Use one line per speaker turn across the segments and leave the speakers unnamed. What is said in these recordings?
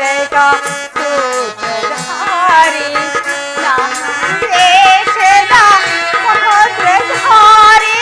ನಾಟಕ ಸೂತ್ರಧಾರಿ ದೇಶದ ಸಹಸ್ರಧಾರಿ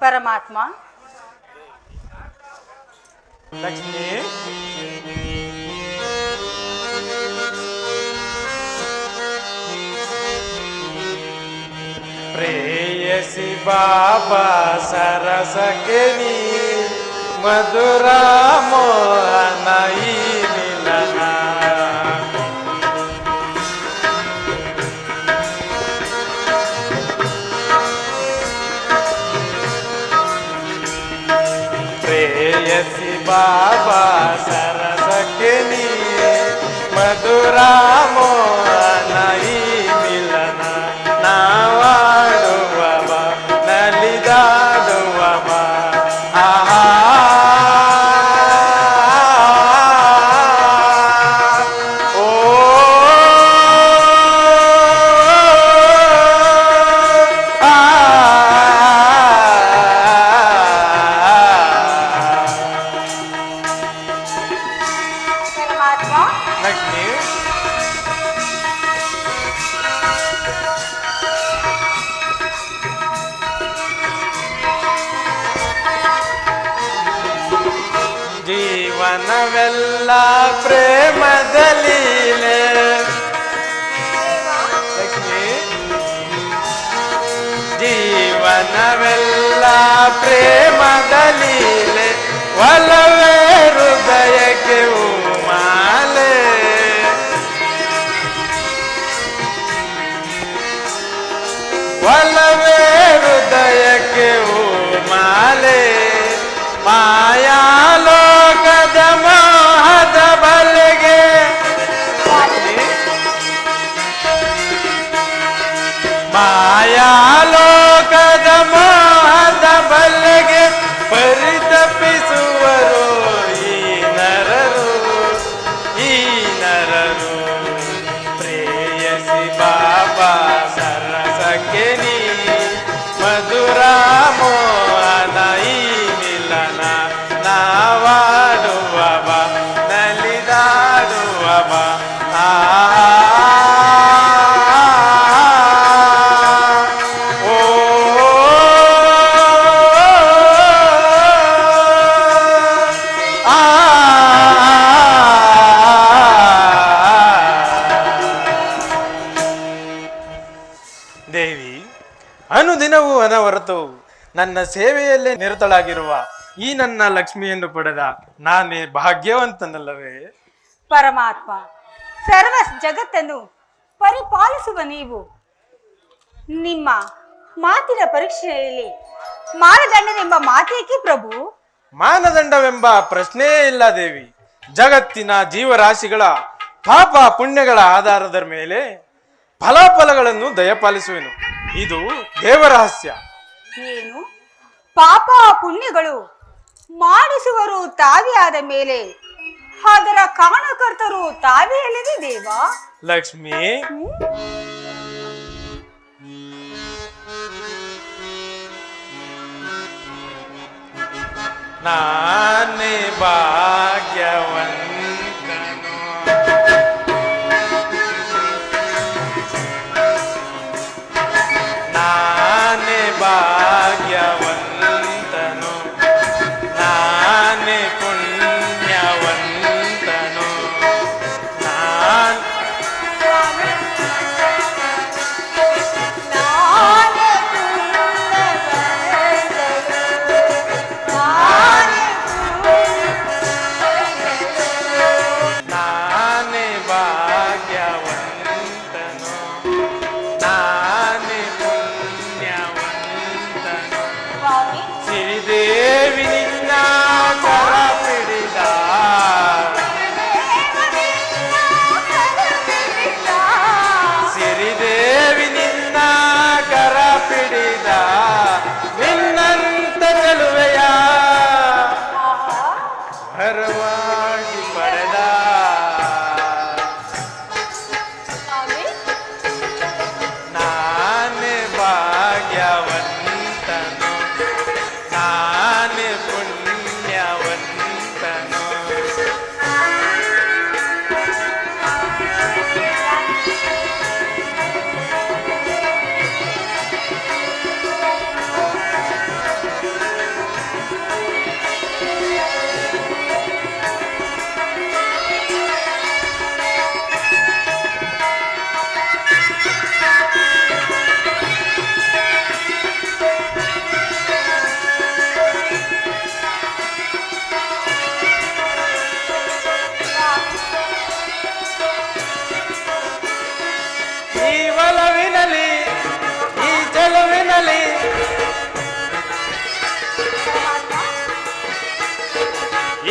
ಪರಮಾತ್ಮ.
ಲಕ್ಷ್ಮಿ, ಪ್ರೇಯಸಿ ಬಾಬಾ ಸರಸಕ್ಕೆ ನೀ ಮಧುರ ಮೋಹನ ಈ ಮಿಲನ. ಪ್ರೇಯಸಿ ಬಾಬಾ ಸರಸಕ್ಕೆ ನೀ ಮಧುರ ಮೋಹನ ಈ ಮಿಲನ. ನಾವಾಡುವ ನಲಿದಾಡುವ ಆಹಾ ಓ ಲಕ್ಷ್ಮಿ, ಜೀವನವೆಲ್ಲ ಪ್ರೇಮದಲೀಲೆ. ಲಕ್ಷ್ಮಿ, ಜೀವನವೆಲ್ಲ ಪ್ರೇಮದಲೀಲೆ. ಒಲವೇ ಹೃದಯಕ್ಕೆ ಮಾಲೆ. ಒಲವೇ ಹೃದಯಕ್ಕೆ ಮಾಲೆ. ಮಾಯಾಲೋಕದ ಮೋಹದ ಬಲೆಗೆ ಮಾಯಾಲೋಕದ ಮೋಹದ ಬಲೆಗೆ ಪರಿತಪಿಸುವರು ಈ ನರರು ಈ ನರರು. ಪ್ರೇಯಸಿ ಬಾಬಾ ಸರಸಕ್ಕೆ ನೀ ಮಧುರ ಮೋಹನ ಈ ಮಿಲನ. ನಾವಾಡುವ ನಲಿದಾಡುವ ಆ ದೇವಿ, ಅನುದಿನವೂ ಅನವರತು ನನ್ನ ಸೇವೆಯಲ್ಲೇ ನಿರತಳಾಗಿರುವ ಈ ನನ್ನ ಲಕ್ಷ್ಮಿಯನ್ನು ಪಡೆದ ನಾನೇ ಭಾಗ್ಯವಂತನಲ್ಲವೇ?
ಪರಮಾತ್ಮ, ಸರ್ವ ಜಗತ್ತನ್ನು ಪರಿಪಾಲಿಸುವ ನೀವು ನಿಮ್ಮ ಮಾತಿನ ಪರೀಕ್ಷೆಯಲ್ಲಿ ಮಾನದಂಡನೆಂಬ ಮಾತೇಕೆ ಪ್ರಭು?
ಮಾನದಂಡವೆಂಬ ಪ್ರಶ್ನೆಯೇ ಇಲ್ಲ ದೇವಿ. ಜಗತ್ತಿನ ಜೀವರಾಶಿಗಳ ಪಾಪ ಪುಣ್ಯಗಳ ಆಧಾರದ ಮೇಲೆ ಫಲಾಫಲಗಳನ್ನು ದಯಪಾಲಿಸುವೆನು. ಇದು ದೇವರಹಸ್ಯ.
ಏನು ಪಾಪ ಪುಣ್ಯಗಳು ಮಾಡಿಸುವರು ತಾವೇ ಆದ ಮೇಲೆ ಅದರ ಕಾರಣಕರ್ತರು ತಾವೇ ಅಲ್ಲದೆ ದೇವ?
ಲಕ್ಷ್ಮಿ, ನಾನೇ ಭಾಗ್ಯವಂತನು, ನಾನೇ ಭಾಗ್ಯ ಈ ಒಲವಿನಲಿ ಈ ಚೆಲುವಿನಲಿ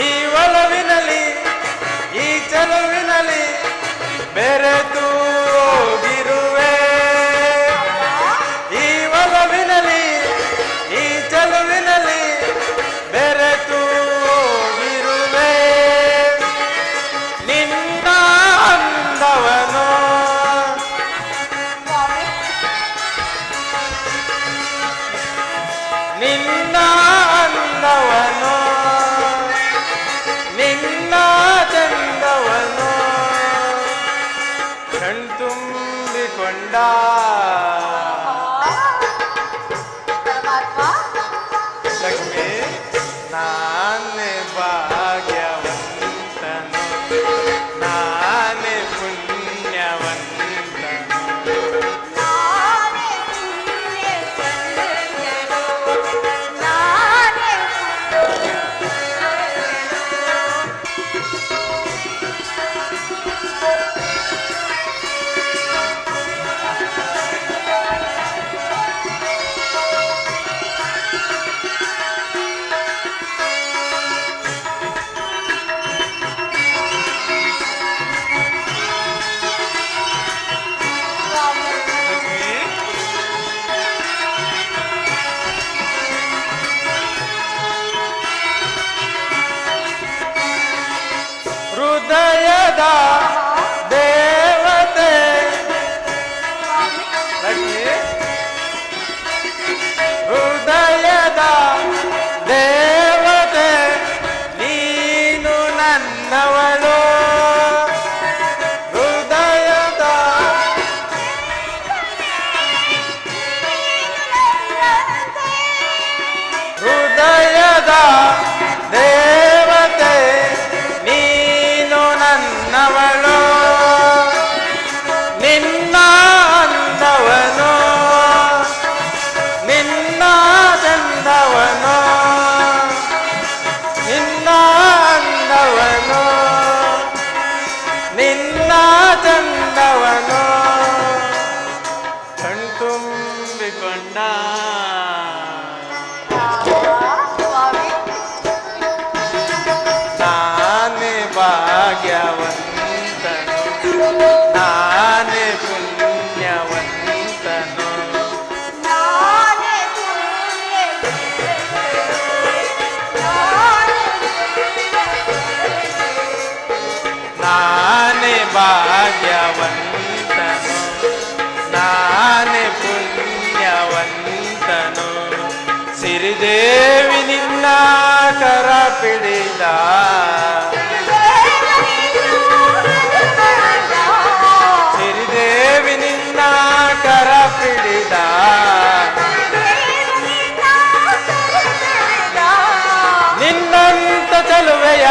ಈ ಒಲವಿನಲಿ ಈ ಚೆಲುವಿನಲಿ ಬೆರೆತು ಹೋಗಿರುವೆ ಈ ಒಲವಿನಲಿ ಈ ಚೆಲುವಿನಲಿ ಬೆರೆತು ಹೋಗಿರುವೆ ನಿನ್ನ ಅಂದವನು ನಿನ್ನ ಅಂದವನು ನಿನ್ನ ಚಂದವನು ಕಣ್ತುಂಬಿಕೊಂಡ ಲಕ್ಷ್ಮಿ ನಾನೇ ಭಾಗ್ಯವಂತನು ನಾನೇ ಪುಣ್ಯವಂತನು ಹೃದಯದ ದೇವತೆ ಲಕ್ಷ್ಮಿ ಹೃದಯದ ದೇವತೆ ನೀನು ನನ್ನವಳು ಹೃದಯದ ಹೃದಯದ ದೇವತೆ ನೀನು ನನ್ನವಳು ನಿನ್ನ ಅಂದವನು ನಿನ್ನ ಚಂದವನು ನಿನ್ನ ಅಂದವನು ನಿನ್ನ ಚಂದವನು ಕಣ್ತುಂಬಿಕೊಂಡ ನಾನೇ ಭಾಗ್ಯವಂತನು ನಾನೇ ಪುಣ್ಯವಂತನು ನಾನೇ ಭಾಗ್ಯವಂತನು ನಾನೇ ಪುಣ್ಯವಂತನು ಸಿರಿದೇವಿ ನಿನ್ನ ಕರ ಪಿಡಿದ ಸಿರಿದೇವಿ ನಿನ್ನ ಕರ ಪಿಡಿದ ನಿನ್ನಂತ ಚೆಲುವೆಯ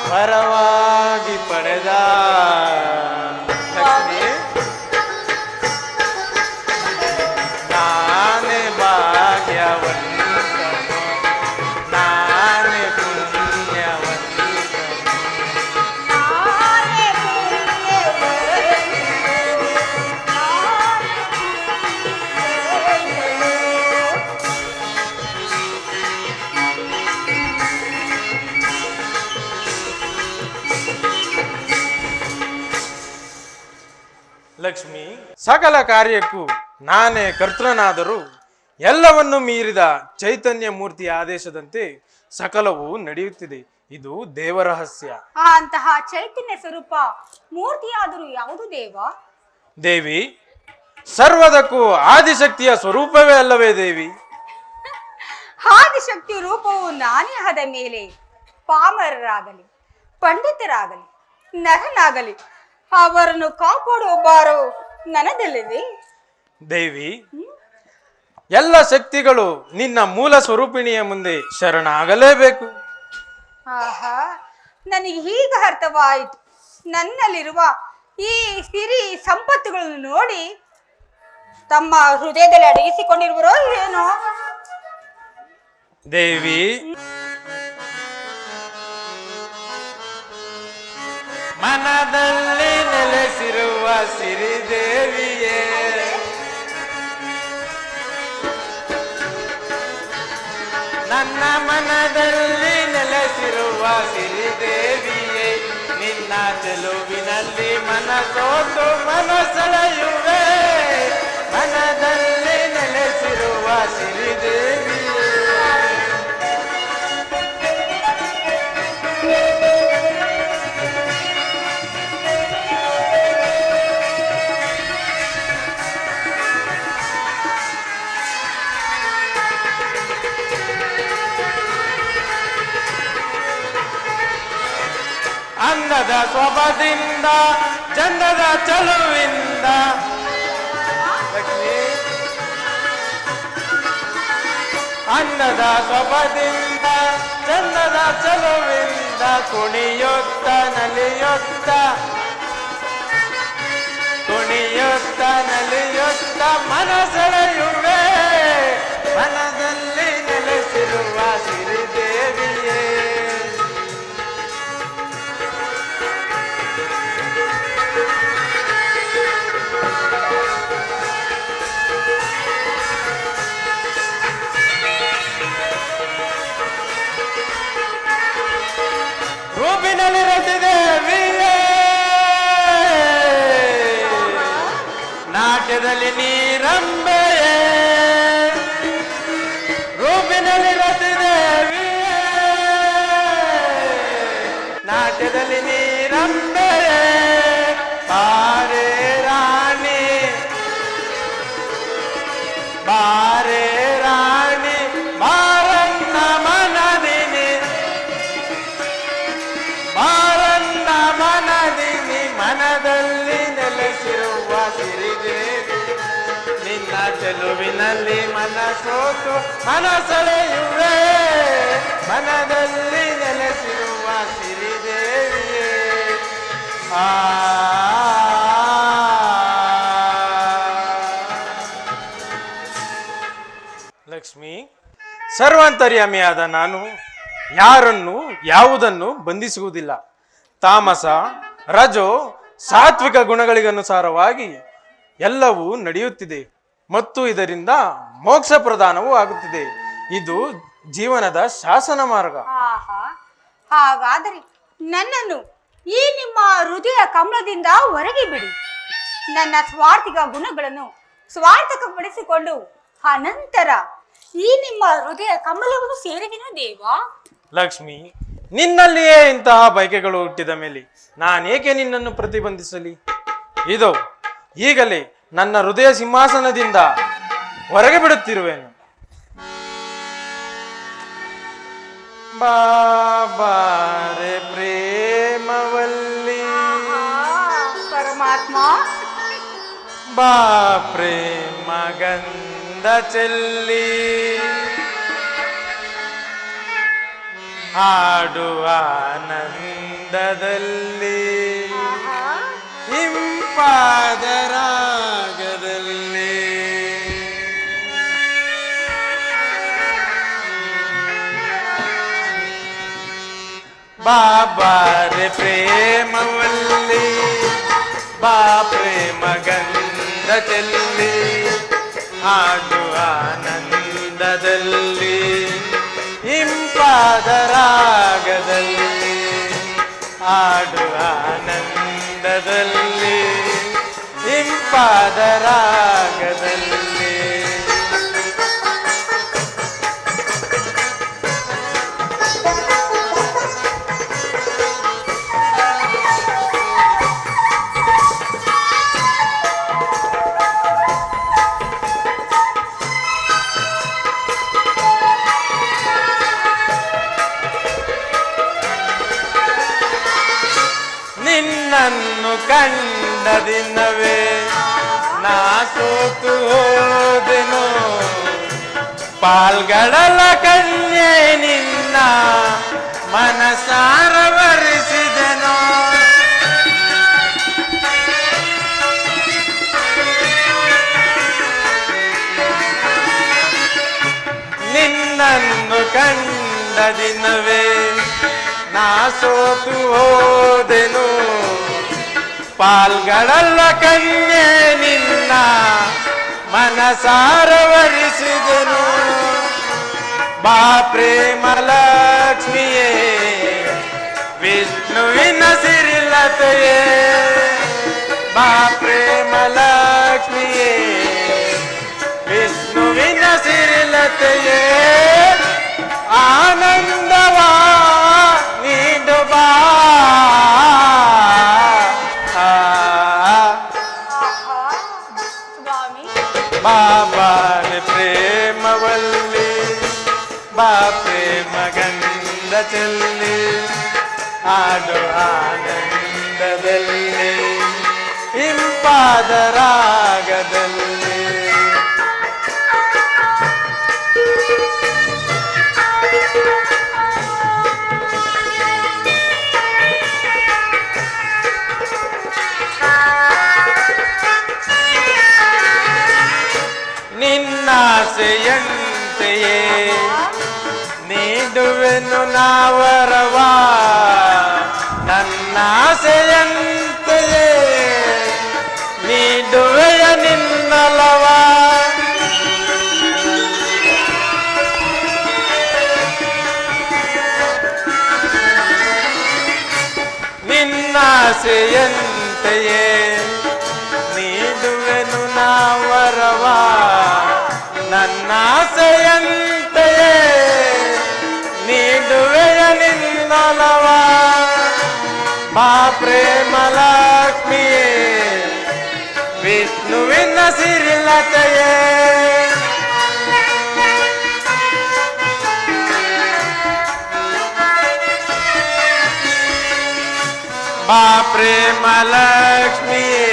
ವರವಾಗಿ ಪಡೆದ ಲಕ್ಷ್ಮಿ ನಾನೇ ಭಾಗ್ಯವಂತನು ನಾನೇ ಪುಣ್ಯವಂತನು ಲಕ್ಷ್ಮಿ ಸಕಲ ಕಾರ್ಯಕ್ಕೂ ನಾನೇ ಕರ್ತೃನಾದರೂ ಎಲ್ಲವನ್ನು ಮೀರಿದ ಚೈತನ್ಯ ಮೂರ್ತಿಯ ಆದೇಶದಂತೆ ಸಕಲವೂ ನಡೆಯುತ್ತಿದೆ ಇದು ದೇವರಹಸ್ಯ
ಅಂತಹ ಚೈತನ್ಯ ಸ್ವರೂಪ ಮೂರ್ತಿಯಾದರೂ ಯಾವುದು ದೇವ
ದೇವಿ ಸರ್ವದಕ್ಕೂ ಆದಿಶಕ್ತಿಯ ಸ್ವರೂಪವೇ ಅಲ್ಲವೇ ದೇವಿ
ಆದಿಶಕ್ತಿ ರೂಪವು ನಾನೇ ಆದ ಮೇಲೆ ಪಾಮರರಾಗಲಿ ಪಂಡಿತರಾಗಲಿ ನರನಾಗಲಿ ಅವರನ್ನು ಕಾಪಾಡುವ ಬಾರೋ ನನದಲ್ಲವೇ
ದೇವಿ ಎಲ್ಲ ಶಕ್ತಿಗಳು ನಿನ್ನ ಮೂಲ ಸ್ವರೂಪಿಣಿಯ ಮುಂದೆ ಶರಣಾಗಲೇಬೇಕು
ಆಹಾ ನನಗೆ ಈಗ ಅರ್ಥವಾಯಿತು ನನ್ನಲ್ಲಿರುವ ಈ ಸಿರಿ ಸಂಪತ್ತುಗಳನ್ನು ನೋಡಿ ತಮ್ಮ ಹೃದಯದಲ್ಲಿ ಅಡಗಿಸಿಕೊಂಡಿರುವರೋ ಏನೋ
ದೇವಿ ಮನದಲ್ಲಿ ನೆಲೆಸಿರುವ ಸಿರಿದೇವಿಯೇ ನನ್ನ ಮನದಲ್ಲಿ ನೆಲೆಸಿರುವ ಸಿರಿದೇವಿಯೇ ನಿನ್ನ ಚೆಲುವಿನಲ್ಲಿ ಮನಸೋತು ಮನಸೆಳೆಯುವೆ ಮನದಲ್ಲಿ ನೆಲೆಸಿರುವ ಸಿರಿದೇವಿಯೇ ಅಂದದ ಸ್ವಭದಿಂದ ಚಂದದ ಚಲುವಿಂದ ಲಕ್ಷ್ಮೀ ಅಂದದ ಸ್ವಭದಿಂದ ಚಂದದ ಚಲುವಿಂದ ಕುಣಿಯುತ್ತ ನಲಿಯುತ್ತ ನಲಿಯುತ್ತ ಮನಸೆಳೆಯುವೆ ಮನದಲ್ಲಿ ನೆಲೆಸಿರುವ ಸಿರಿದೇವಿಯೇ ರೂಪಿನಲ್ಲಿ ರತಿದೇವಿಯೇ ನಾಟ್ಯದಲ್ಲಿ ನೀರಂಬೆಯೇ ರೂಪಿನಲ್ಲಿ ರತಿದೇವಿಯೇ ನಾಟ್ಯದಲ್ಲಿ ನೀರಂಬೆಯೇ ಬಾರೆ ರಾಣಿ ಬಾರೆ ರಾಣಿ ಬಾರನ್ನ ಮನದಿನಿ ಬಾರನ್ನ ಮನದಿನಿ ಮನದಲ್ಲಿ ನೆಲೆಸಿರುವ ಸಿರಿದೇವಿ ನಿನ್ನ ಚೆಲುವಿನಲ್ಲಿ ಮನಸೋತು ಮನಸೆಳೆಯುವೆ ಮನದಲ್ಲಿ ನೆಲೆಸಿರುವ ಸಿರಿದೇವಿಯೇ ಆ ಲಕ್ಷ್ಮಿ ಸರ್ವಾಂತರ್ಯಾಮಿಯಾದ ನಾನು ಯಾರನ್ನು ಯಾವುದನ್ನು ಬಂಧಿಸುವುದಿಲ್ಲ ತಾಮಸ ರಜೋ ಸಾತ್ವಿಕ ಗುಣಗಳಿಗನುಸಾರವಾಗಿ ಎಲ್ಲವೂ ನಡೆಯುತ್ತಿದೆ ಮತ್ತು ಇದರಿಂದ ಮೋಕ್ಷ ಪ್ರದಾನವೂ ಆಗುತ್ತಿದೆ ಇದು ಜೀವನದ ಶಾಸನ ಮಾರ್ಗ
ಆಹಾ ಹಾಗಾದರೆ ನನ್ನನ್ನು ಈ ನಿಮ್ಮ ಹೃದಯ ಕಮಲದಿಂದ ಹೊರಗೆ ಬಿಡಿ ನನ್ನ ಸ್ವಾರ್ಥಿಕ ಗುಣಗಳನ್ನು ಸ್ವಾರ್ಥಕಪಡಿಸಿಕೊಂಡು ಅನಂತರ ಈ ನಿಮ್ಮ ಹೃದಯ ಕಮಲವನ್ನು ಸೇರುವೆನು ದೇವಾ
ಲಕ್ಷ್ಮಿ ನಿನ್ನಲ್ಲಿಯೇ ಇಂತಹ ಬಯಕೆಗಳು ಹುಟ್ಟಿದ ಮೇಲೆ ನಾನೇಕೆ ನಿನ್ನನ್ನು ಪ್ರತಿಬಂಧಿಸಲಿ ಇದೋ ಈಗಲೇ ನನ್ನ ಹೃದಯ ಸಿಂಹಾಸನದಿಂದ ಹೊರಗೆ ಬಿಡುತ್ತಿರುವೆನು ಬಾಬಾರೆ ಪ್ರೇಮವಲ್ಲಿ
ಪರಮಾತ್ಮ
ಬಾ ಪ್ರೇಮ ಗಂಧ ಚೆಲ್ಲಿ ಹಾಡುವ ಆನಂದದಲ್ಲಿ ಇಂಪಾದ ರಾಗದಲ್ಲಿ ಬಾಬಾರೆ ಪ್ರೇಮವಲ್ಲಿ ಬಾ ಪ್ರೇಮ ಗಂಧ ಚೆಲ್ಲಿ ಹಾಡುವ ಆನಂದದಲ್ಲಿ ಇಂಪಾದ ರಾಗದಲ್ಲಿ ಹಾಡುವ ಆನಂದದಲ್ಲಿ ಇಂಪಾದ ರಾಗದಲ್ಲಿ ನಿನ್ನನ್ನು ಕಂಡ ದಿನವೇ ನಾ ಸೋತು ಹೋದೆನು ಪಾಲ್ಗಡಲ ಕನ್ಯೆ ನಿನ್ನ ಮನಸಾರ ವರಿಸಿದೆನು ನಿನ್ನನ್ನು ಕಂಡ ದಿನವೇ ನಾ ಸೋತು ಹೋದೆನು ಪಾಲ್ಗಳಲ್ಲ ಕನ್ಯೆ ನಿನ್ನ ಮನಸಾರವರಿಸಿದನು ಬಾ ಪ್ರೇಮ ಲಕ್ಷ್ಮಿಯೇ ವಿಷ್ಣುವಿನ ಸಿರಿಲತೆಯೇ ಬಾ ಪ್ರೇಮ ಲಕ್ಷ್ಮಿಯೇ ವಿಷ್ಣುವಿನ ಸಿರಿಲತೆಯೇ ಆನಂದವಾ ನೀಡು ಬಾ
ಸ್ವಾಮಿ
ಬಾಬಾರ ಪ್ರೇಮವಲ್ಲಿ ಬಾ ಪ್ರೇಮ ಗಂಧ ಚೆಲ್ಲಿ ಆಡು ಆನಂದದಲ್ಲಿ ಇಂಪಾದ ರಾಗದಲ್ಲಿ ನಿನ್ನಾಸೆಯಂತೆಯೇ ನೀಡುವೆನು ನಾವರವಾ ನನ್ನಾಸೆಯಂತೆಯೇ ನೀಡುವೆಯ ನಿನ್ನಲವ ನಿನ್ನಾಸೆಯಂತೆಯೇ ನೀಡುವೆನು ನಾವರವ ನನ್ನಾಸೆಯಂತೆಯೇ ನೀಡುವೆಯ ನಿನ್ನಲವ ಬಾ ಪ್ರೇಮ ಲಕ್ಷ್ಮಿಯೇ ವಿಷ್ಣುವಿನ ಸಿರಿಲತೆಯೇ ಬಾ ಪ್ರೇಮ ಲಕ್ಷ್ಮಿಯೇ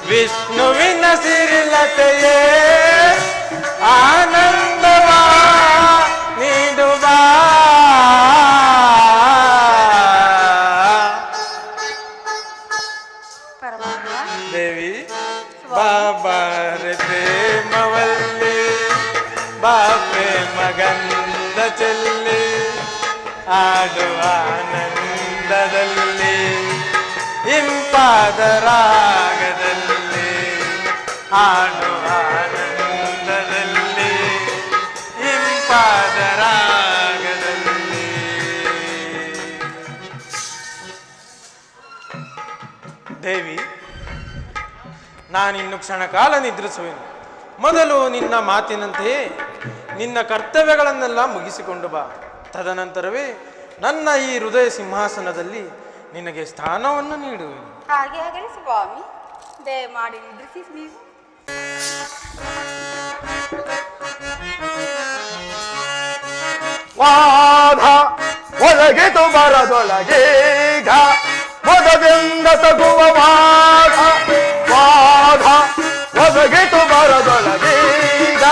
ವಿಷ್ಣುವಿನ ಸಿರಿಲತೆಯೇ ಆನಂದವಾ ನೀಡು ಬಾ
ಪರಮಾತ್ಮ
ದೇವಿ ಬಾಬಾರ ಪ್ರೇಮವಲ್ಲಿ ಬಾ ಪ್ರೇಮ ಗಂಧ ಚೆಲ್ಲಿ ಆಡು ಆನಂದದಲ್ಲಿ ಇಂಪಾದ ರಾಗದಲ್ಲಿ ಆಡು ಆನಂದದಲ್ಲಿ ಇಂಪಾದ ರಾಗದಲ್ಲಿ ದೇವಿ ನಾನಿನ್ನು ಕ್ಷಣಕಾಲ ನಿದ್ರಿಸುವೆನು ಮೊದಲು ನಿನ್ನ ಮಾತಿನಂತೆಯೇ ನಿನ್ನ ಕರ್ತವ್ಯಗಳನ್ನೆಲ್ಲ ಮುಗಿಸಿಕೊಂಡು ಬಾ ತದನಂತರವೇ ನನ್ನ ಈ ಹೃದಯ ಸಿಂಹಾಸನದಲ್ಲಿ ನಿನಗೆ ಸ್ಥಾನವನ್ನು ನೀಡುವೆನು
ಹಾಗೆ ಆಗಲಿ ಸ್ವಾಮಿ ದಯಮಾಡಿ ನಿದ್ರಿಸಿ ನೀವು
ವಾದ ಒಳಗಿತು ಬರದೊಳಗೀಗ ಮೊದಲಿಂದ ತಗುವ ವಾದ ವಾದ ಒದಗಿತು ಬರದೊಳಗೀಗ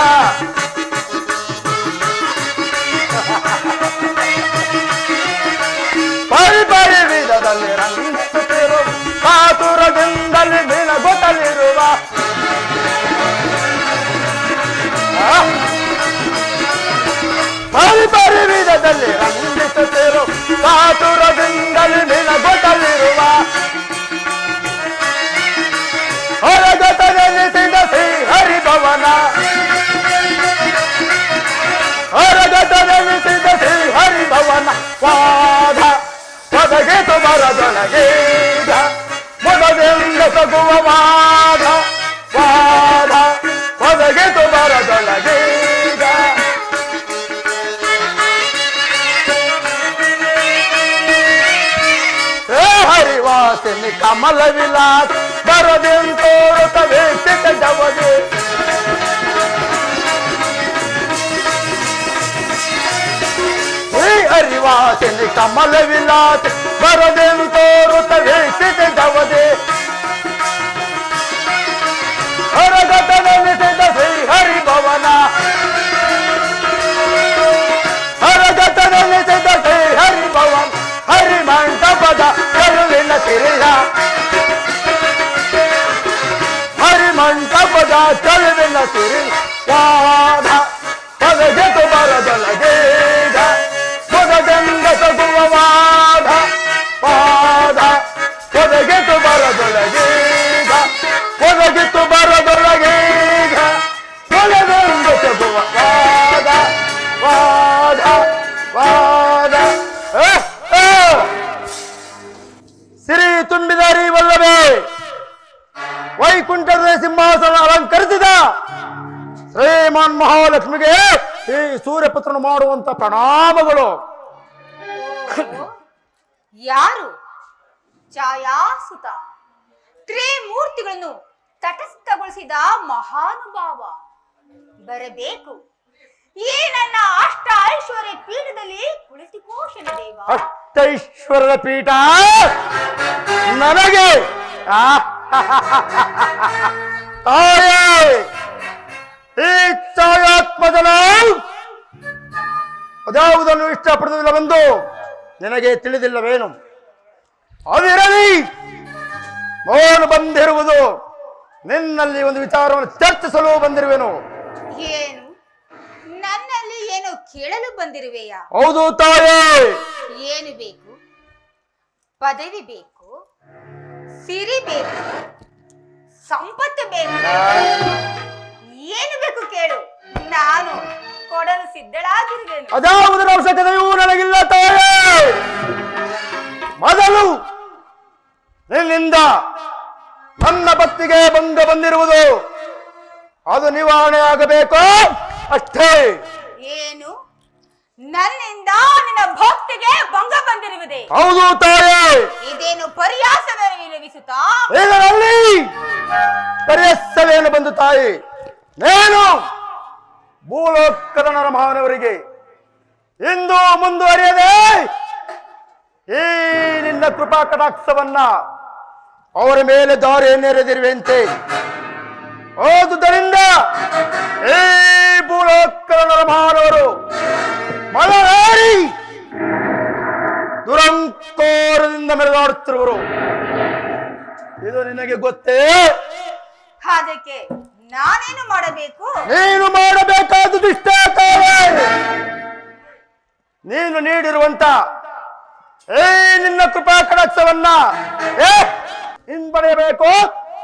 ಪರಿಪರಿ ವಿಧದಲ್ಲಿ ರಂಗಿಸುತ್ತಿರು ಕಾತುರದಿಂದಲೇ ನಿನಗೊತ್ತಲಿರುವ ಪರಿಪರಿ ವಿಧದಲ್ಲಿ ರಂಗಿಸುತ್ತಿರು ಕಾತುರದಿಂದಲೇ ನಿನಗೊತ್ತಲಿರುವ ಹೊರಗತನೆನಿಸಿದ ಶ್ರೀ ಹರಿಭವನ ಹೊರಗತನೆನಿಸಿದ ಶ್ರೀ ಹರಿಭವನ ವಾದ ಒದಗಿತು ಬರದೊಳಗೀಗ ಮೊದಲಿಂದ ತಗುವ ವಾದ ವಾದ ಒದಗಿತು ಬರದೊಳಗೀಗ ಹರಿವಾಸಿನಿ ಕಮಲ ವಿಲಾಸ್ ಬರದಿಂತೋರುತ ವೇಷಿತ ಜವದೆ ಹರಿವಾಸಿನಿ ಕಮಲ ವಿಲಾಸ್ ಬರದಿಂತೋರುತ ವೇಷಿತ ಜವದೆ ಹೊರಗತನೆನಿಸಿದ ಶ್ರೀ ಹರಿಭವನ ಹೊರಗತನೆನಿಸಿದ ಶ್ರೀ ಹರಿಭವನ ಹರಿಮಂಟಪದ ಕರುವಿನ ಸಿರಿಯ ಹರಿಮಂಟಪದ ಕರುವಿನ ಸಿರಿ ವಾದ ಒದಗಿತು ಬರದೊಳಗೀಗ ಮೊದಲಿಂದ ತಗುವ ವಾದ ವಾದ ಒದಗಿತು ವೈಕುಂಠದ ಸಿಂಹಾಸನ ಅಲಂಕರಿಸಿದ ಶ್ರೀಮಾನ್ ಮಹಾಲಕ್ಷ್ಮಿಗೆ ಈ ಸೂರ್ಯಪುತ್ರನು ಮಾಡುವಂತ ಪ್ರಣಾಮಗಳು.
ಯಾರು? ಛಾಯಾಸುತ ತ್ರಿಮೂರ್ತಿಗಳನ್ನು ತಟಸ್ಥಗೊಳಿಸಿದ ಮಹಾನುಭಾವ ಬರಬೇಕು. ಈ ನನ್ನ ಅಷ್ಟ ಐಶ್ವರ್ಯ ಪೀಠದಲ್ಲಿ ಕುಳಿತುಕೋ ಶನಿದೇವ.
ಅಷ್ಟೈಶ್ವರ್ಯದ ಪೀಠ ನನಗೆ ತಾಯೇ, ಈ ಛಾಯಾತ್ಮಜನ ಅದ್ಯಾವುದನ್ನು ಇಷ್ಟಪಡುವುದಿಲ್ಲವೆಂದು ನಿನಗೆ ತಿಳಿದಿಲ್ಲವೇನು? ಅದಿರಲಿ, ನಾನು ಬಂದಿರುವುದು ನಿನ್ನಲ್ಲಿ ಒಂದು ವಿಚಾರವನ್ನು ಚರ್ಚಿಸಲು ಬಂದಿರುವೆನು.
ಏನು? ನನ್ನಲ್ಲಿ ಏನು ಕೇಳಲು ಬಂದಿರುವೆಯಾ?
ಹೌದು ತಾಯೇ.
ಏನು ಬೇಕು? ಪದವಿ ಬೇಕು, ಸಿರಿ ಬೇಕು, ಸಂಪತ್ತು ಬೇಕು, ಏನು ಬೇಕು ಕೇಳು, ನಾನು ಕೊಡಲು ಸಿದ್ಧಳಾಗಿರುವೆನು.
ಅದ್ಯಾವುದರ ಅವಶ್ಯಕತೆಯೂ ನನಗಿಲ್ಲ ತಾಯೇ. ಮೊದಲು ನಿನ್ನಿಂದ ನನ್ನ ಭಕ್ತಿಗೆ ಭಂಗ ಬಂದಿರುವುದು ಅದು ನಿವಾರಣೆ ಆಗಬೇಕು ಅಷ್ಟೇ.
ಏನು? ನನ್ನಿಂದ ನಿನ್ನ ಭಕ್ತಿಗೆ ಭಂಗ ಬಂದಿರುವುದೇ?
ಹೌದು ತಾಯೇ.
ಇದೇನು ಪರ್ಯಾಸವೇನು ವಿಲವಿಸುತ್ತಾ?
ಇದರಲ್ಲಿ ಪರ್ಯಾಸವೇನು ಬಂದು ತಾಯಿ, నేను ಭೂಲೋಕದ ನರಮಾನವರಿಗೆ ಇಂದು ಮುಂದುವರಿಯದೆ ಈ ನಿನ್ನ ಕೃಪಾ ಕಟಾಕ್ಷವನ್ನ ಅವರ ಮೇಲೆ ದಾರಿಯನ್ನೆರೆದಿರುವಂತೆ, ಆದುದರಿಂದ ಈ ಭೂಲೋಕದ ನರಮಾನವರು ಮಲನಾಡಿ ದುರಂಕಾರದಿಂದ ಮೆರೆದಾಡುತ್ತಿರುವರು. ಇದು ನಿನಗೆ ಗೊತ್ತೇ?
ಅದಕ್ಕೆ ನಾನೇನು ಮಾಡಬೇಕು?
ನೀನು ಮಾಡಬೇಕಾದುದು ಇಷ್ಟೇ ತಾವೇ. ನೀನು ನೀಡಿರುವಂತ ಏ ನಿನ್ನ ಕೃಪಾ ಕಟಾಕ್ಷವನ್ನ ಹಿಂಪಡೆಯಬೇಕು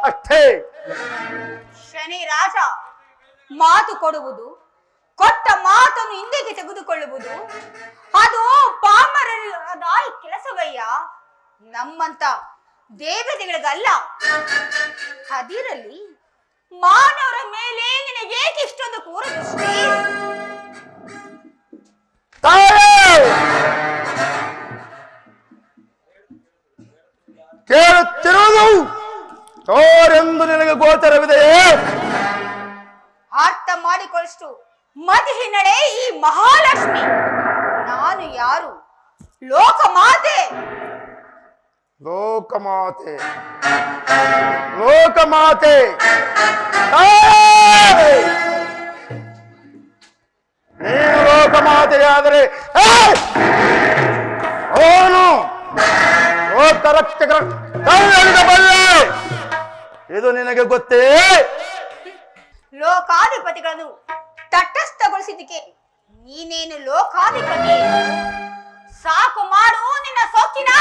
ಅಷ್ಟೇ.
ಶನಿ ರಾಜ ಮಾತು ಕೊಡುವುದು, ಕೊಟ್ಟ ಮಾತನ್ನು ಹಿಂದೆಗೆ ತೆಗೆದುಕೊಳ್ಳುವುದು ಅದು ಪಾಮರರಾದ ಕೆಲಸವಯ್ಯ, ನಮ್ಮಂತ ದೇವತೆಗಳಿಗಲ್ಲ. ಅದಿರಲಿ, ಮಾನವರ ಮೇಲೆ ನಿನಗೇಕೆ ಇಷ್ಟೊಂದು ಕ್ರೂರ ದೃಷ್ಟಿ?
ಕೇಳುತ್ತಿರುವುದು ತೋರೆಂದು ನಿನಗೆ ಗೋಚರವಿದೆಯೇ?
ಅರ್ಥ ಮಾಡಿಕೊಳ್ಳಷ್ಟು ಮತಿಹಿನ್ನಡೆ ಈ ಮಹಾಲಕ್ಷ್ಮಿ. ನಾನು ಯಾರು? ಲೋಕಮಾತೆ.
ಲೋಕಮಾತೆ, ಲೋಕಮಾತೆ. ನೀನು ಲೋಕಮಾತೆಯಾದರೆ ಅವನು ಲೋಕರಕ್ಷಕರ ಬಲ್ಲೆ. ಇದು ನಿನಗೆ ಗೊತ್ತೇ?
ಲೋಕಾಧಿಪತಿಗಳನ್ನು ತಟಸ್ಥಗೊಳಿಸಿದ್ದಕ್ಕೆ ನೀನೇನು ಲೋಕಾಧಿಪತಿ? ಸಾಕು ಮಾಡು ನಿನ್ನ ಸೊಕ್ಕಿನ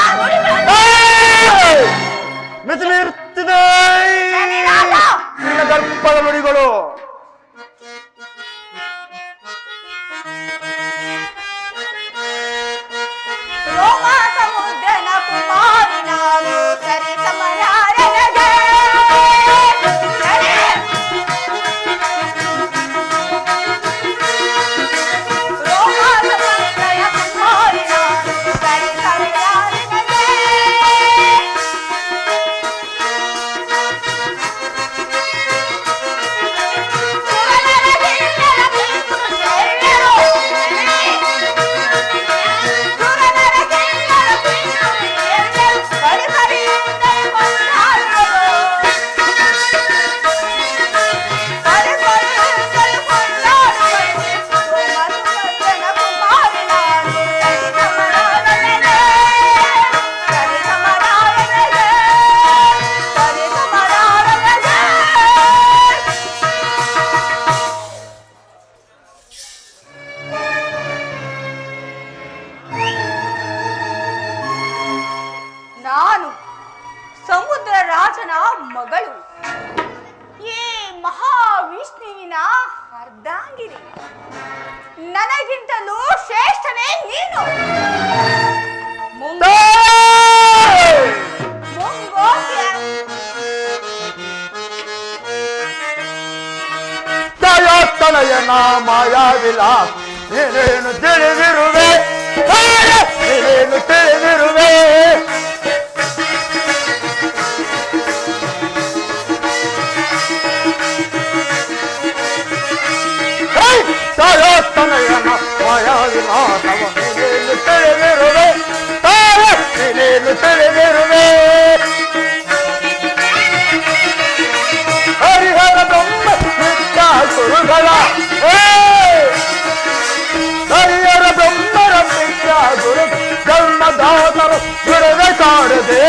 ಮಿತಿ ಮೀರುತ್ತಿದೆ ನಿನ್ನ ಗರ್ಭದ ನುಡಿಗಳು.
ಸಮುದ್ರನ ಕುಮಾರಿ ನಾನು ಸರಿ ನಾನು ಸಮುದ್ರ ರಾಜನ ಮಗಳು, ಈ ಮಹಾವಿಷ್ಣುವಿನ ಅರ್ಧಾಂಗಿನಿ. ನನಗಿಂತಲೂ ಶ್ರೇಷ್ಠನೇ ನೀನು. ಮುಂಗೋಪಿಯ
ತನಯನ ಮಾಯಾ ವಿಲಾಸ ನೀನೇನು ತಿಳಿದಿರುವೆ ನೀನೇನು ತಿಳಿದಿರುವೆ ತನಯನ ಮಾಯಾ ವಿಲಾಸವ ನೀನೇನು ತಿಳಿದಿರುವೆ ನೀನೇನು ತಿಳಿದಿರುವೆ ಹರಿಹರ ಬ್ರಹ್ಮ ನಿತ್ಯ ಗುರುಗಳ ಹರಿಹರ ಬ್ರಹ್ಮರ ನಿತ್ಯ ಗುರು ಜನ್ಮದಾತರು ಬಿಡದೆ ಕಾಡದೆ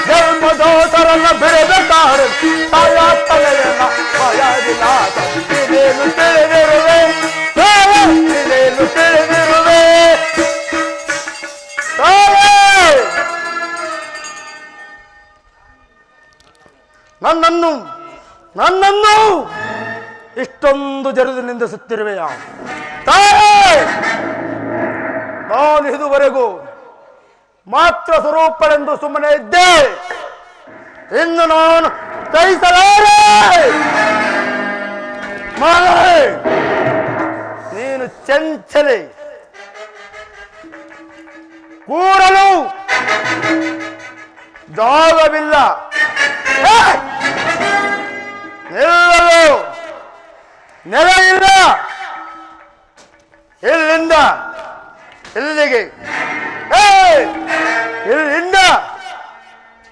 ಜನ್ಮದಾತರನ್ನ ಬಿಡದೆ ಕಾಡದೆ ತಾಯ ತಲೆಯನ್ನ ಭಯವಿಲಾಸ ನೀನೇನು ತಿಳಿದಿರುವೆ ನೀನೇನು ತಿಳಿದಿರುವೆ ನನ್ನನ್ನು ಇಷ್ಟೊಂದು ಜರುದು ನಿಂದಿಸುತ್ತಿರುವೆಯಾ ತಾಯೇ? ನಾನು ಇದುವರೆಗೂ ಮಾತ್ರ ಸ್ವರೂಪಳೆಂದು ಸುಮ್ಮನೆ ಇದ್ದೆ. ಇನ್ನು ನಾನು ಸಹಿಸಲಾರೆ. ಮಾಲೆ ನೀನು ಚಂಚಲೆ, ಕೂರಲು ಜಾಗವಿಲ್ಲ, ನಿಲ್ಲಲು ನೆಲೆ ಇಲ್ಲ. ಇಲ್ಲಿಂದ ಇಲ್ಲಿಗೆ, ಇಲ್ಲಿಂದ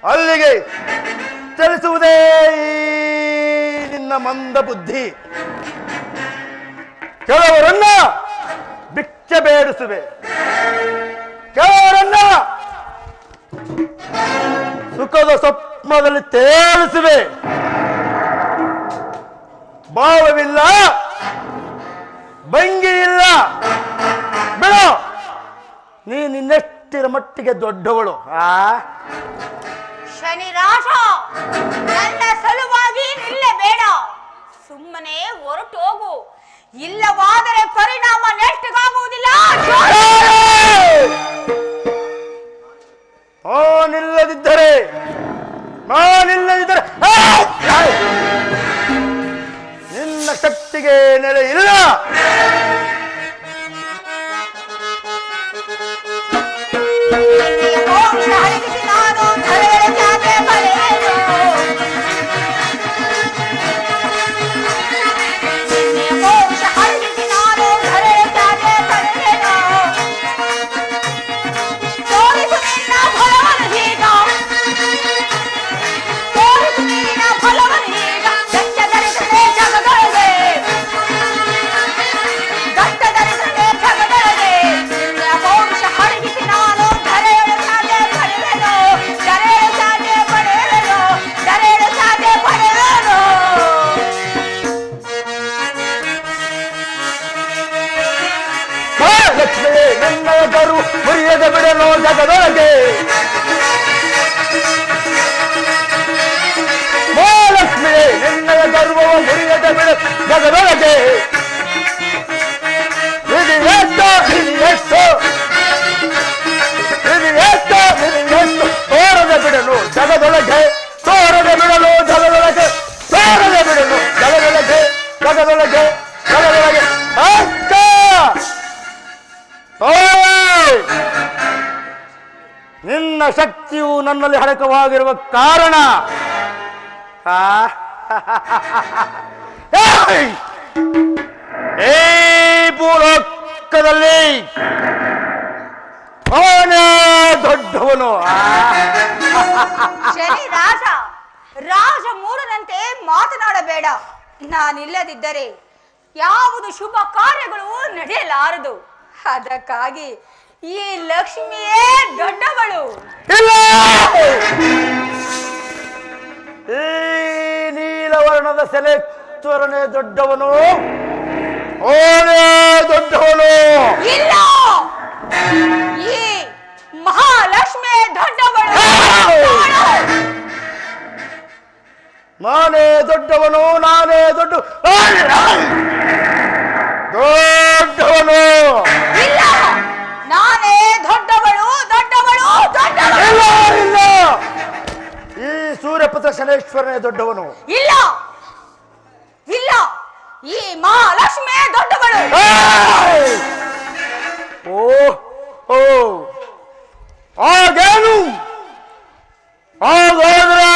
ಅಲ್ಲಿಗೆ ಚಲಿಸುವುದೇ ನಿನ್ನ ಮಂದ ಬುದ್ಧಿ. ಕೆಲವರನ್ನ ಭಿಕ್ಷೆ ಬೇಡಿಸುವೆ, ಕೆಲವರನ್ನ ಸುಖದ ಸ್ವಪ್ನದಲ್ಲಿ ತೇಲಿಸುವೆ. ಭಾವವಿಲ್ಲ, ಭಂಗಿ ಇಲ್ಲ. ಬಿಡು, ನಿನ್ನೆಷ್ಟಿರ ಮಟ್ಟಿಗೆ ದೊಡ್ಡವಳು.
ಶನಿರಾಶ, ನನ್ನ ಸಲುವಾಗಿ ನಿಲ್ಲಬೇಡ. ಸುಮ್ಮನೆ ಹೊರಟು ಹೋಗು, ಇಲ್ಲವಾದರೆ ಪರಿಣಾಮ ನೆಟ್ಟಗಾಗುವುದಿಲ್ಲ.
ನಾನಿಲ್ಲದಿದ್ದರೆ ನಿನ್ನ ಶಕ್ತಿಗೆ ನೆಲೆ ಇಲ್ಲ. ನಿನ್ನಯದರು ಮುರಿಯದೆ ಬಿಡಲು ಜಗದೊಳಗೆ, ಮಹಾಲಕ್ಷ್ಮಿಯೇ ನಿನ್ನಯ ಗರ್ವವ ಮುರಿಯದೆ ಬಿಡ ಜಗದೊಳಗೆ. ತೋರದೆ ಬಿಡಲು ಜಗದೊಳಗೆ, ತೋರದೆ ಬಿಡಲು ಜಗದೊಳಗೆ, ತೋರದೆ ಬಿಡಲು ಜಗದೊಳಗೆ, ಜಗದೊಳಗೆ, ಜಗದೊಳಗೆ. ನಿನ್ನ ಶಕ್ತಿಯು ನನ್ನಲ್ಲಿ ಅಡಕವಾಗಿರುವ ಕಾರಣ ಈ ಭೂಲೋಕದಲ್ಲಿ ಅವನೇ ದೊಡ್ಡವನು.
ಶನಿ ರಾಜ, ರಾಜ ಮೂಢನಂತೆ ಮಾತನಾಡಬೇಡ. ನಾನಿಲ್ಲದಿದ್ದರೆ ಯಾವುದು ಶುಭ ಕಾರ್ಯಗಳು ನಡೆಯಲಾರದು. ಅದಕ್ಕಾಗಿ ಈ ಲಕ್ಷ್ಮಿಯೇ ದೊಡ್ಡವಳು.
ಇಲ್ಲ, ಈ ನೀಲವರ್ಣದ ಸೆಲೆಕ್ಟರನೇ ದೊಡ್ಡವನು, ಓನೇ ದೊಡ್ಡವನು.
ಇಲ್ಲ, ಈ ಮಹಾಲಕ್ಷ್ಮಿ ದೊಡ್ಡವಳು.
ನಾನೇ ದೊಡ್ಡವನು, ನಾನೇ ದೊಡ್ಡವನು.
ಇಲ್ಲ, ನಾನೇ ದೊಡ್ಡವಳು, ದೊಡ್ಡವಳು, ದೊಡ್ಡವಳು.
ಇಲ್ಲ, ಇಲ್ಲ, ಈ ಸೂರ್ಯಪುತ್ರ ಶನೇಶ್ವರನೇ ದೊಡ್ಡವನು.
ಇಲ್ಲ, ಇಲ್ಲ, ಈ ಮಹಾಲಕ್ಷ್ಮಿ ದೊಡ್ಡವಳು.
ಓ ಓ ಆಗೇನು ಹಾಗಾದ್ರೆ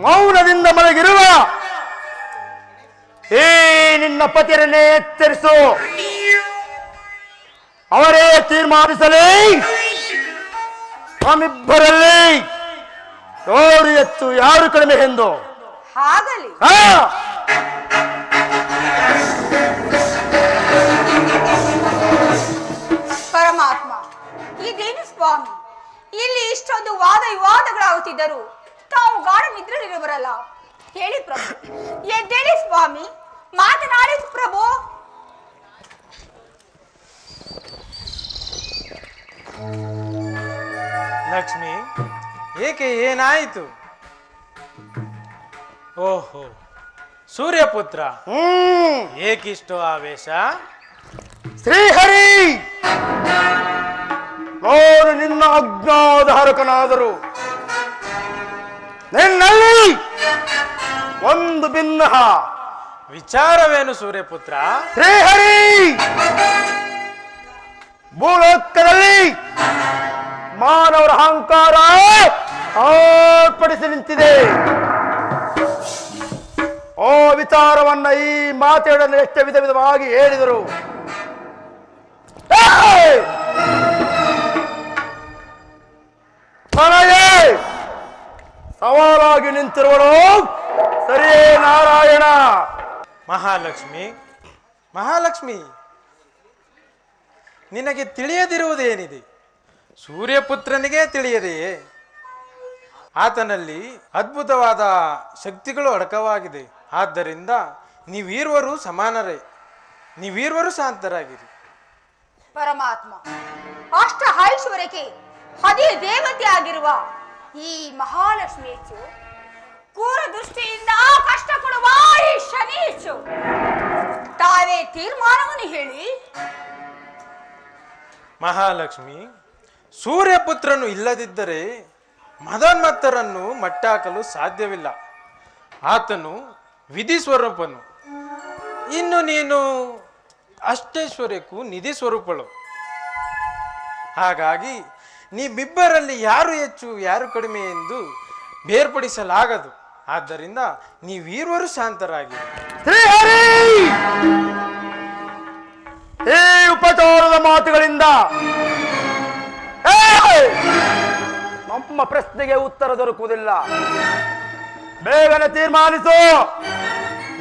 ಮೌನದಿಂದ ಮಲಗಿರುವ ಈ ನಿನ್ನ ಪತಿಯರನ್ನೇ ಎಚ್ಚರಿಸು. ಅವರೇ ತೀರ್ಮಾನಿಸಲಿ ನಮ್ಮಿಬ್ಬರಲ್ಲಿ ಯಾರು ಹೆಚ್ಚು ಯಾರು ಕಡಿಮೆ ಎಂದು.
ಹಾಗಲಿ. ಪರಮಾತ್ಮ, ಇದೇನು ಸ್ವಾಮಿ, ಇಲ್ಲಿ ಇಷ್ಟೊಂದು ವಾದ ವಿವಾದಗಳಾಗುತ್ತಿದ್ದರು ತಾವು ಗಾಢ ನಿದ್ರೆಯಲ್ಲಿರುವರಲ್ಲ. ಹೇಳಿ ಪ್ರಭು, ಎದ್ದೇಳಿ ಸ್ವಾಮಿ, ಮಾತನಾಡಿ ಪ್ರಭು.
ಲಕ್ಷ್ಮಿ, ಏಕೆ ಏನಾಯಿತು? ಓಹೋ, ಸೂರ್ಯಪುತ್ರ, ಏಕಿಷ್ಟು ಆವೇಶ?
ಶ್ರೀಹರಿ, ನಾನು ನಿನ್ನ ಅಜ್ಞಾಧಾರಕನಾದರು ನಿನ್ನಲ್ಲಿ ಒಂದು ಭಿನ್ನ
ವಿಚಾರವೇನು ಸೂರ್ಯಪುತ್ರ?
ಶ್ರೀಹರಿ, ಭೂಲೋಕದಲ್ಲಿ ಮಾನವರ ಅಹಂಕಾರ ಆರ್ಪಡಿಸಿ ನಿಂತಿದೆ. ಆ ವಿಚಾರವನ್ನ ಈ ಮಾತೇಳನ್ನು ಎಷ್ಟು ವಿಧ ವಿಧವಾಗಿ ಹೇಳಿದರು. ನನಗೆ ಸವಾಲಾಗಿ ನಿಂತಿರುವಳು ಸರಿಯೇ ನಾರಾಯಣ.
ಮಹಾಲಕ್ಷ್ಮಿ, ಮಹಾಲಕ್ಷ್ಮಿ, ನಿನಗೆ ತಿಳಿಯದಿರುವುದೇನಿದೆ? ಸೂರ್ಯಪುತ್ರನಿಗೆ ತಿಳಿಯದೆಯೇ? ಆತನಲ್ಲಿ ಅದ್ಭುತವಾದ ಶಕ್ತಿಗಳು ಅಡಕವಾಗಿದೆ. ಆದ್ದರಿಂದ ನೀವೀರ್ವರು ಸಮಾನರೇ, ನೀವೀರ್ವರು ಶಾಂತರಾಗಿರಿ.
ಪರಮಾತ್ಮ, ಅಷ್ಟ ಐಶ್ವರ್ಯಕ್ಕೆ ಅದೇ ದೇವತೆ ಆಗಿರುವ ಈ ಮಹಾಲಕ್ಷ್ಮಿ ಹೆಚ್ಚು, ಕ್ರೂರ ದೃಷ್ಟಿಯಿಂದ ಕಷ್ಟ ಕೊಡುವ ಈ ಶನಿ ಹೆಚ್ಚು. ತಾವೇ ತೀರ್ಮಾನವನ್ನು ಹೇಳಿ.
ಮಹಾಲಕ್ಷ್ಮಿ, ಸೂರ್ಯಪುತ್ರನು ಇಲ್ಲದಿದ್ದರೆ ಮದನ್ಮತ್ತರನ್ನು ಮಟ್ಟಾಕಲು ಸಾಧ್ಯವಿಲ್ಲ. ಆತನು ವಿಧಿ ಸ್ವರೂಪನು. ಇನ್ನು ನೀನು ಅಷ್ಟೈಶ್ವರ್ಯಕ್ಕೂ ನಿಧಿ ಸ್ವರೂಪಳು. ಹಾಗಾಗಿ ನೀವಿಬ್ಬರಲ್ಲಿ ಯಾರು ಹೆಚ್ಚು ಯಾರು ಕಡಿಮೆ ಎಂದು ಬೇರ್ಪಡಿಸಲಾಗದು. ಆದ್ದರಿಂದ ನೀವೀರ್ವರು ಶಾಂತರಾಗಿ.
ಈ ಉಪಚಾರದ ಮಾತುಗಳಿಂದ ನಮ್ಮ ಪ್ರಶ್ನೆಗೆ ಉತ್ತರ ದೊರಕುವುದಿಲ್ಲ. ಬೇಗನೆ ತೀರ್ಮಾನಿಸು,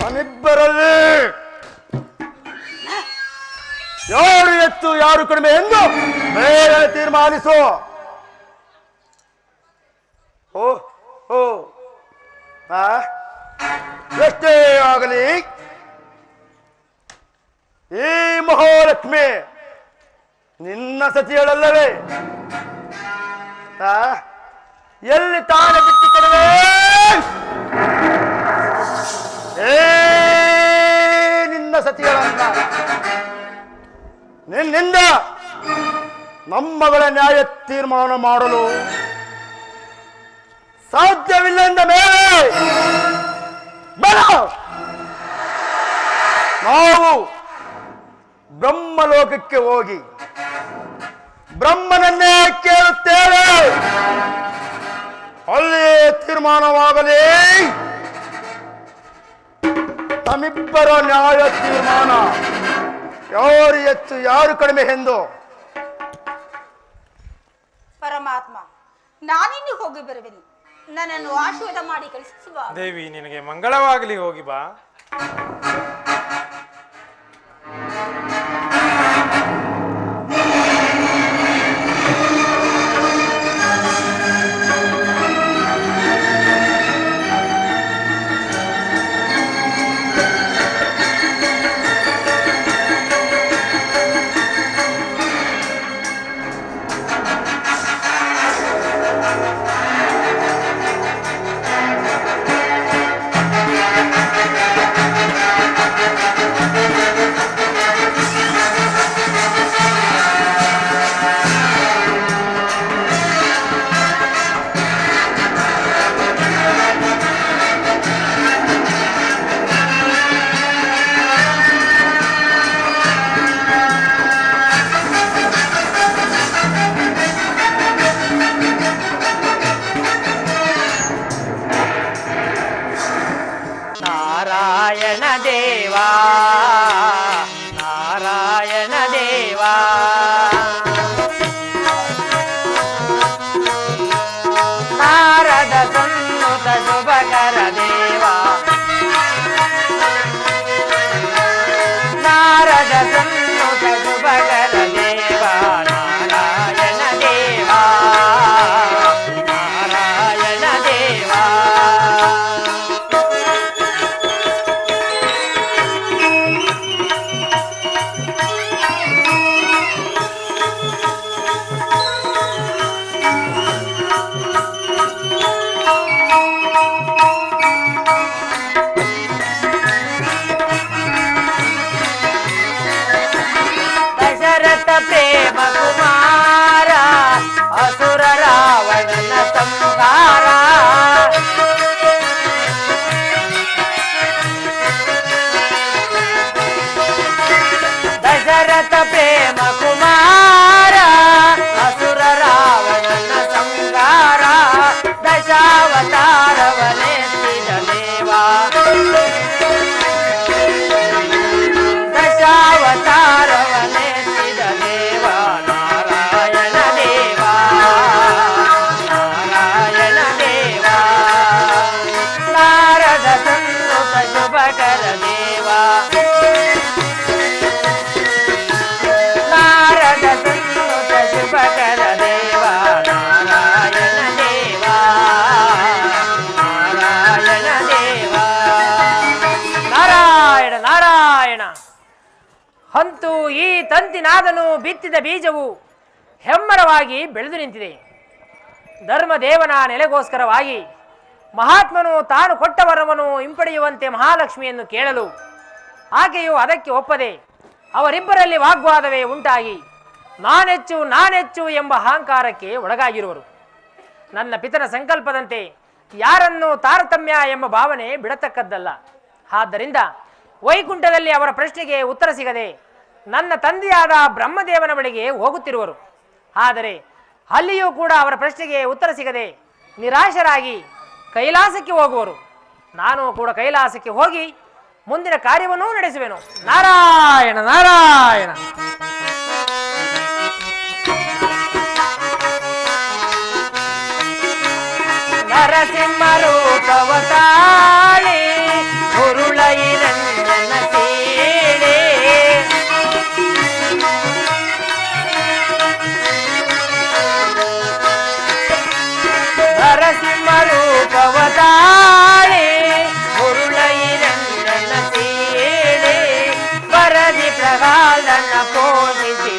ನಮ್ಮಿಬ್ಬರಲ್ಲಿ ಯಾರು ಹೆಚ್ಚು ಯಾರು ಕಡಿಮೆ ಎಂದು ಬೇಗನೆ ತೀರ್ಮಾನಿಸು. ಓ ಓ ಎಷ್ಟೇ ಆಗಲಿ ಈ ಮಹಾಲಕ್ಷ್ಮಿ ನಿನ್ನ ಸತಿಯಳಲ್ಲವೇ? ಎಲ್ಲಿ ತಾನೇ ಬಿಟ್ಟು ಕೊಡುವೆ? ನಿನ್ನ ಸತಿಯಳಲ್ಲ. ನಿನ್ನಿಂದ ನಮ್ಮಗಳ ನ್ಯಾಯ ತೀರ್ಮಾನ ಮಾಡಲು ಸಾಧ್ಯವಿಲ್ಲ ಮೇಲೆ ಬರ ನಾವು ಬ್ರಹ್ಮಲೋಕಕ್ಕೆ ಹೋಗಿ ಬ್ರಹ್ಮನನ್ನೇ ಕೇಳುತ್ತೇವೆ. ಅಲ್ಲಿ ತೀರ್ಮಾನವಾಗಲಿ. ನಮ್ಮಿಬ್ಬರ ನ್ಯಾಯ ತೀರ್ಮಾನ ಯಾರು ಹೆಚ್ಚು ಯಾರು ಕಡಿಮೆ ಎಂದು.
ಪರಮಾತ್ಮ, ನಾನಿನ್ನು ಹೋಗಿ ಬರುವೆನು. ನನ್ನನ್ನು ಆಶೀರ್ವಾದ ಮಾಡಿ ಕಳಿಸುವ.
ದೇವಿ, ನಿನಗೆ ಮಂಗಳವಾಗಲಿ. ಹೋಗಿ ಬಾ.
ದಶರಥ ಪ್ರೇಮ ಕುಮಾರ ಅಸುರ ರಾವಣನ ಸಂಗಾರ ದಶಾವತಾರವನೆತ್ತಿದ ದೇವ ದಶಾವತಾರವನೆತ್ತಿದ ದೇವ ನಾರಾಯಣ ದೇವ ನಾರಾಯಣ ದೇವ ನಾರದ ಸನ್ನುತ ಶುಭಕರ ದೇವ ನಾರದ ಸನ್ನುತ ಶುಭಕರ ದೇವ ನಾರಾಯಣ ದೇವ ನಾರಾಯಣ ದೇವ ನಾರಾಯಣ ನಾರಾಯಣ. ಅಂತೂ ಈ ತಂತಿನಾದನು ಬಿತ್ತಿದ ಬೀಜವು ಹೆಮ್ಮರವಾಗಿ ಬೆಳೆದು ನಿಂತಿದೆ. ಧರ್ಮದೇವನ ನೆಲೆಗೋಸ್ಕರವಾಗಿ ಮಹಾತ್ಮನು ತಾನು ಕೊಟ್ಟ ವರವನ್ನು ಹಿಂಪಡೆಯುವಂತೆ ಮಹಾಲಕ್ಷ್ಮಿಯನ್ನು ಕೇಳಲು ಆಕೆಯು ಅದಕ್ಕೆ ಒಪ್ಪದೆ ಅವರಿಬ್ಬರಲ್ಲಿ ವಾಗ್ವಾದವೇ ಉಂಟಾಗಿ ನಾನೆಚ್ಚು ಎಂಬ ಅಹಂಕಾರಕ್ಕೆ ಒಳಗಾಗಿರುವರು. ನನ್ನ ಪಿತನ ಸಂಕಲ್ಪದಂತೆ ಯಾರನ್ನು ತಾರತಮ್ಯ ಎಂಬ ಭಾವನೆ ಬಿಡತಕ್ಕದ್ದಲ್ಲ. ಆದ್ದರಿಂದ ವೈಕುಂಠದಲ್ಲಿ ಅವರ ಪ್ರಶ್ನೆಗೆ ಉತ್ತರ ಸಿಗದೆ ನನ್ನ ತಂದೆಯಾದ ಬ್ರಹ್ಮದೇವನ ಬಳಿಗೆ ಹೋಗುತ್ತಿರುವರು. ಆದರೆ ಅಲ್ಲಿಯೂ ಕೂಡ ಅವರ ಪ್ರಶ್ನೆಗೆ ಉತ್ತರ ಸಿಗದೆ ನಿರಾಶರಾಗಿ ಕೈಲಾಸಕ್ಕೆ ಹೋಗುವರು. ನಾನು ಕೂಡ ಕೈಲಾಸಕ್ಕೆ ಹೋಗಿ ಮುಂದಿನ ಕಾರ್ಯವನ್ನೂ ನಡೆಸುವೆನು. ನಾರಾಯಣ ನಾರಾಯಣ. ನರಸಿಂಹ ರೂಪವ ತಾಳಿ ಹುರುಳೈರಂಜನ ಸೀಳೆ ನರಸಿಂಹ ರೂಪವ ತಾಳಿ ಹುರುಳೈರಂಜನ ಸೀಳೆ ವರದಿ ಪ್ರಹ್ಲಾದನ ಪೋಷಿಸಿ